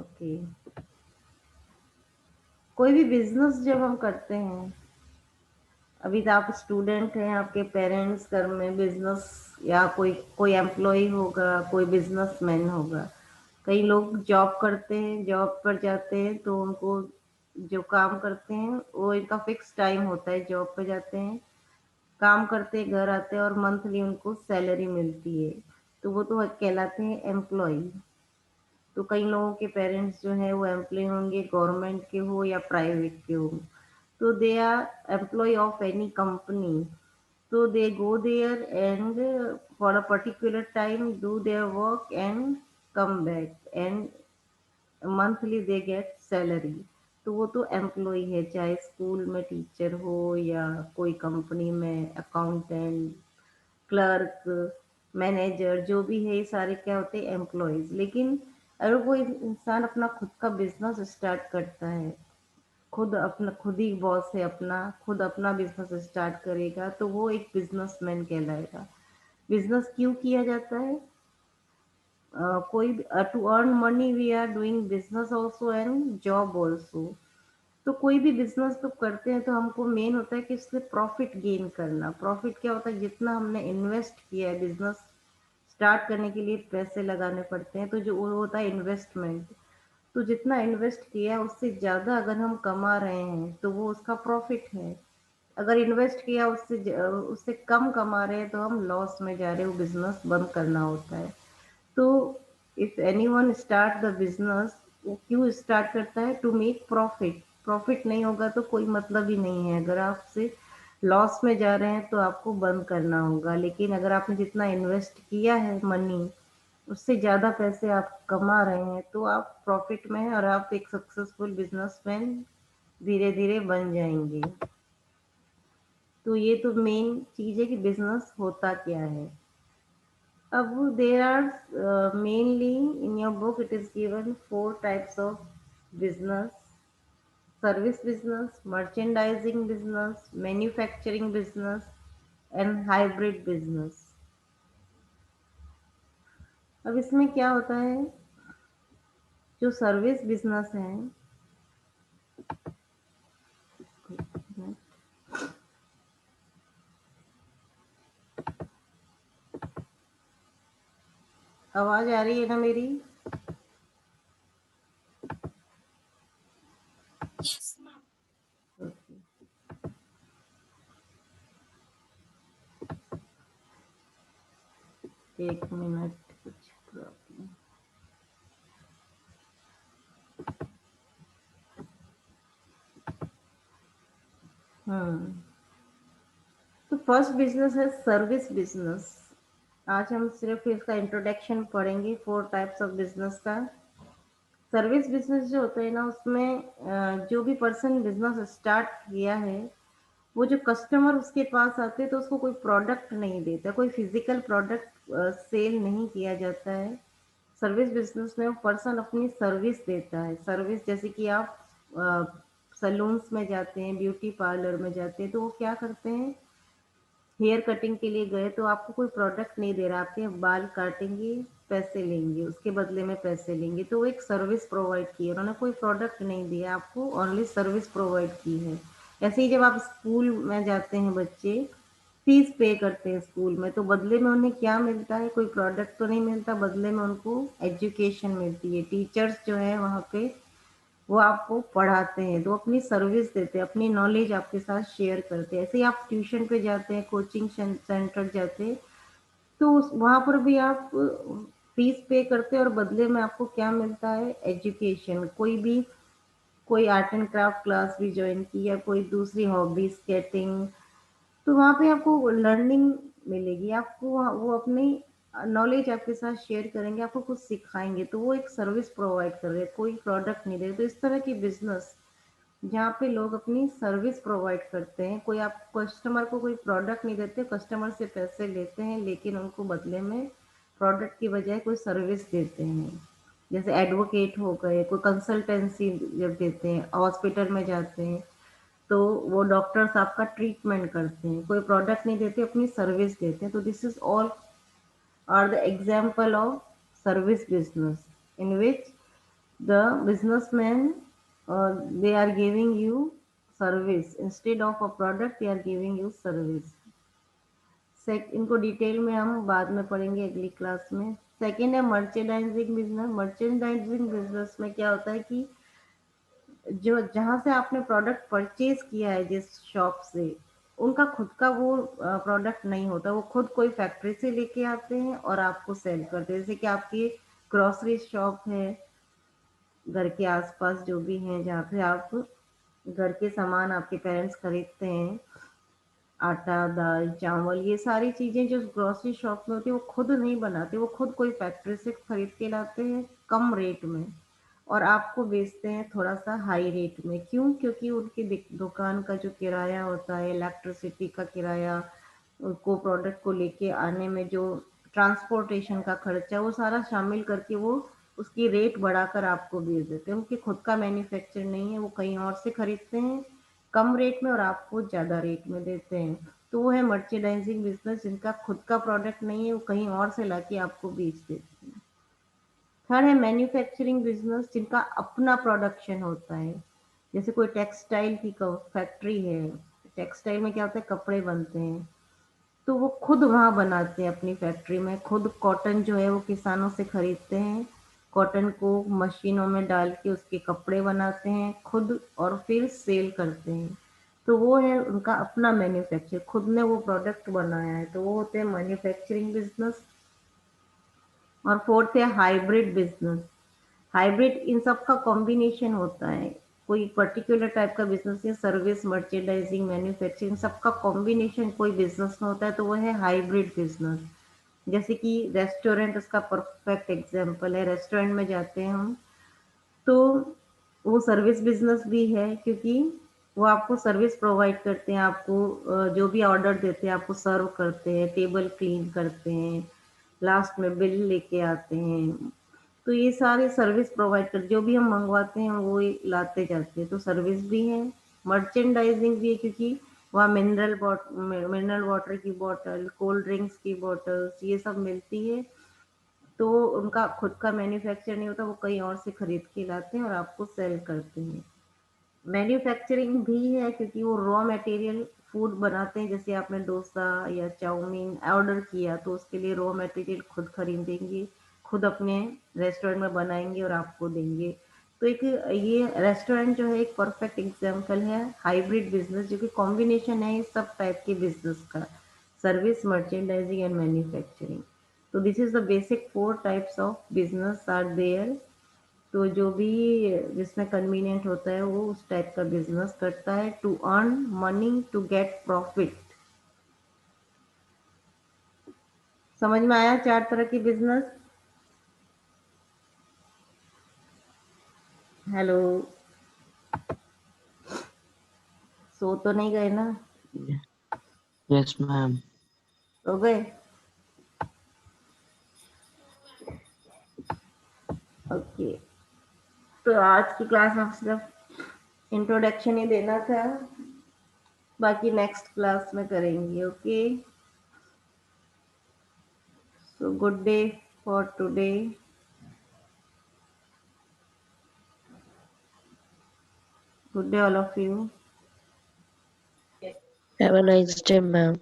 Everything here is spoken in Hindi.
ओके। कोई भी बिजनेस जब हम करते हैं, अभी तो आप स्टूडेंट हैं, आपके पेरेंट्स घर में बिजनेस, या कोई कोई एम्प्लॉय होगा, कोई बिजनेसमैन होगा। कई लोग जॉब करते हैं, जॉब पर जाते हैं तो उनको जो काम करते हैं वो इनका फिक्स टाइम होता है। जॉब पे जाते हैं, काम करते हैं, घर आते हैं और मंथली उनको सैलरी मिलती है, तो वो तो कहलाते हैं एम्प्लॉय। तो कई लोगों के पेरेंट्स जो हैं वो एम्प्लॉय होंगे, गवर्नमेंट के हो या प्राइवेट के हो, तो they are employ of any company. So they go there and for a particular time do their work and come back and monthly they get salary। तो वो तो एम्प्लॉय है, चाहे स्कूल में टीचर हो या कोई कंपनी में अकाउंटेंट, क्लर्क, मैनेजर, जो भी है, ये सारे क्या होते हैं, एम्प्लॉयज। लेकिन अगर कोई इंसान अपना खुद का बिजनेस स्टार्ट करता है, खुद ही बॉस है अपना, खुद अपना बिजनेस स्टार्ट करेगा, तो वो एक बिजनेसमैन कहलाएगा। बिजनेस क्यों किया जाता है? कोई to earn money we are doing business also and job also. तो कोई भी बिजनेस तो करते हैं तो हमको मेन होता है कि इससे प्रॉफिट गेन करना। प्रॉफिट क्या होता है? जितना हमने इन्वेस्ट किया है, बिजनेस स्टार्ट करने के लिए पैसे लगाने पड़ते हैं, तो जो वो होता है इन्वेस्टमेंट। तो जितना इन्वेस्ट किया उससे ज़्यादा अगर हम कमा रहे हैं तो वो उसका प्रॉफिट है। अगर इन्वेस्ट किया उससे कम कमा रहे हैं तो हम लॉस में जा रहे हैं, वो बिजनेस बंद करना होता है। तो if anyone start the business, वो क्यों स्टार्ट करता है? To make profit. प्रॉफिट नहीं होगा तो कोई मतलब ही नहीं है। अगर आपसे लॉस में जा रहे हैं तो आपको बंद करना होगा, लेकिन अगर आपने जितना इन्वेस्ट किया है मनी, उससे ज़्यादा पैसे आप कमा रहे हैं तो आप प्रॉफिट में हैं और आप एक सक्सेसफुल बिजनेसमैन धीरे धीरे बन जाएंगे। तो ये तो मेन चीज़ है कि बिजनेस होता क्या है। अब there are mainly in your book it is given 4 types of business: service business, merchandising business, manufacturing business and hybrid business. अब इसमें क्या होता है, जो सर्विस बिजनेस है, आवाज आ रही है ना मेरी? एक मिनट, कुछ प्रॉब्लम। हम्म। तो फर्स्ट बिजनेस है सर्विस बिजनेस। आज हम सिर्फ इसका इंट्रोडक्शन पढ़ेंगे, 4 टाइप्स ऑफ बिजनेस का। सर्विस बिजनेस जो होता है ना, उसमें जो भी पर्सन बिजनेस स्टार्ट किया है, वो जो कस्टमर उसके पास आते हैं तो उसको कोई प्रोडक्ट नहीं देता, कोई फिजिकल प्रोडक्ट सेल नहीं किया जाता है। सर्विस बिजनेस में वो पर्सन अपनी सर्विस देता है। सर्विस जैसे कि आप सलून्स में जाते हैं, ब्यूटी पार्लर में जाते हैं, तो वो क्या करते हैं, हेयर कटिंग के लिए गए तो आपको कोई प्रोडक्ट नहीं दे रहा, आपके बाल काटेंगे, पैसे लेंगे, उसके बदले में पैसे लेंगे, तो वो एक सर्विस प्रोवाइड की है। उन्होंने कोई प्रोडक्ट नहीं दिया आपको, ओनली सर्विस प्रोवाइड की है। ऐसे ही जब आप स्कूल में जाते हैं, बच्चे फीस पे करते हैं स्कूल में, तो बदले में उन्हें क्या मिलता है? कोई प्रोडक्ट तो नहीं मिलता, बदले में उनको एजुकेशन मिलती है। टीचर्स जो है वहाँ पे वो आपको पढ़ाते हैं, तो अपनी सर्विस देते हैं, अपनी नॉलेज आपके साथ शेयर करते हैं। ऐसे ही आप ट्यूशन पे जाते हैं, कोचिंग सेंटर जाते हैं, तो वहाँ पर भी आप फीस पे करते हैं और बदले में आपको क्या मिलता है? एजुकेशन। कोई आर्ट एंड क्राफ्ट क्लास भी ज्वाइन की या कोई दूसरी हॉबी, स्केटिंग, तो वहाँ पे आपको लर्निंग मिलेगी। आपको वो अपनी नॉलेज आपके साथ शेयर करेंगे, आपको कुछ सिखाएंगे, तो वो एक सर्विस प्रोवाइड कर रहे हैं, कोई प्रोडक्ट नहीं दे रहे। तो इस तरह की बिजनेस जहाँ पे लोग अपनी सर्विस प्रोवाइड करते हैं, कोई आप कस्टमर को कोई प्रोडक्ट नहीं देते, कस्टमर से पैसे लेते हैं, लेकिन उनको बदले में प्रोडक्ट की बजाय कोई सर्विस देते हैं। जैसे एडवोकेट हो गए, कोई कंसल्टेंसी जब देते हैं, हॉस्पिटल में जाते हैं तो वो डॉक्टर्स आपका ट्रीटमेंट करते हैं, कोई प्रोडक्ट नहीं देते, अपनी सर्विस देते हैं। तो this is all are the example of service business in which The businessmen, they are giving you service instead of a product, they are giving you service. इनको डिटेल में हम बाद में पढ़ेंगे अगली क्लास में। सेकेंड है मर्चेंडाइजिंग बिजनेस। मर्चेंडाइजिंग बिजनेस में क्या होता है कि जो जहाँ से आपने प्रोडक्ट परचेज किया है जिस शॉप से, उनका खुद का वो प्रोडक्ट नहीं होता, वो खुद कोई फैक्ट्री से लेके आते हैं और आपको सेल करते हैं। जैसे कि आपकी ग्रोसरी शॉप है, घर के आसपास जो भी हैं जहाँ पे आप घर के सामान आपके पेरेंट्स खरीदते हैं, आटा, दाल, चावल, ये सारी चीज़ें जो ग्रोसरी शॉप में होती है वो खुद नहीं बनाते, वो खुद कोई फैक्ट्री से खरीद के लाते हैं कम रेट में और आपको बेचते हैं थोड़ा सा हाई रेट में। क्यों? क्योंकि उनकी दुकान का जो किराया होता है, इलेक्ट्रिसिटी का किराया, उनको प्रोडक्ट को लेके आने में जो ट्रांसपोर्टेशन का खर्चा, वो सारा शामिल करके वो उसकी रेट बढ़ाकर आपको बेच देते हैं। उनकी खुद का मैन्युफैक्चर नहीं है, वो कहीं और से खरीदते हैं कम रेट में और आपको ज़्यादा रेट में देते हैं। तो वो है मर्चेंडाइजिंग बिजनेस, जिनका खुद का प्रोडक्ट नहीं है, वो कहीं और से लाके आपको बेच देते हैं। थर्ड है मैन्युफैक्चरिंग बिजनेस, जिनका अपना प्रोडक्शन होता है। जैसे कोई टेक्सटाइल की फैक्ट्री है, टेक्सटाइल में क्या होता है, कपड़े बनते हैं, तो वो खुद वहाँ बनाते हैं अपनी फैक्ट्री में। खुद कॉटन जो है वो किसानों से खरीदते हैं, कॉटन को मशीनों में डाल के उसके कपड़े बनाते हैं खुद और फिर सेल करते हैं। तो वो है उनका अपना मैन्युफैक्चर, खुद ने वो प्रोडक्ट बनाया है, तो वो होते हैं मैन्युफैक्चरिंग बिजनेस। और फोर्थ है हाइब्रिड बिजनेस। हाइब्रिड इन सब का कॉम्बिनेशन होता है, कोई पर्टिकुलर टाइप का बिजनेस या सर्विस, मर्चेंडाइजिंग, मैन्युफैक्चरिंग, सबका कॉम्बिनेशन कोई बिजनेस में होता है, तो वो है हाइब्रिड बिजनेस। जैसे कि रेस्टोरेंट उसका परफेक्ट एग्जांपल है। रेस्टोरेंट में जाते हैं हम, तो वो सर्विस बिजनेस भी है, क्योंकि वो आपको सर्विस प्रोवाइड करते हैं, आपको जो भी ऑर्डर देते हैं आपको सर्व करते हैं, टेबल क्लीन करते हैं, लास्ट में बिल लेके आते हैं। तो ये सारे सर्विस प्रोवाइड कर, जो भी हम मंगवाते हैं वो ही लाते जाते हैं, तो सर्विस भी है। मर्चेंडाइजिंग भी है, क्योंकि वहाँ मिनरल वाटर की बॉटल, कोल्ड ड्रिंक्स की बॉटल्स, ये सब मिलती है, तो उनका खुद का मैन्युफैक्चर नहीं होता, वो कहीं और से खरीद के लाते हैं और आपको सेल करते हैं। मैन्युफैक्चरिंग भी है, क्योंकि वो रॉ मटेरियल फूड बनाते हैं। जैसे आपने डोसा या चाउमीन ऑर्डर किया, तो उसके लिए रॉ मटेरियल खुद खरीदेंगे, खुद अपने रेस्टोरेंट में बनाएंगे और आपको देंगे। तो एक ये रेस्टोरेंट जो है एक परफेक्ट एग्जांपल है हाइब्रिड बिजनेस, जो कि कॉम्बिनेशन है इस सब टाइप के बिजनेस का, सर्विस, मर्चेंडाइजिंग एंड मैन्युफैक्चरिंग। तो this is the basic 4 types of business are there. तो जो भी जिसमें कन्वीनियंट होता है वो उस टाइप का बिजनेस करता है, to earn money, to get profit. समझ में आया 4 तरह की बिजनेस? हेलो, सो तो नहीं गए ना? Yes, ma'am. सो गए? ओके। तो आज की क्लास में सिर्फ इंट्रोडक्शन ही देना था, बाकी नेक्स्ट क्लास में करेंगे। Okay, so good day for today. Good day all of you. Have a nice day, ma'am.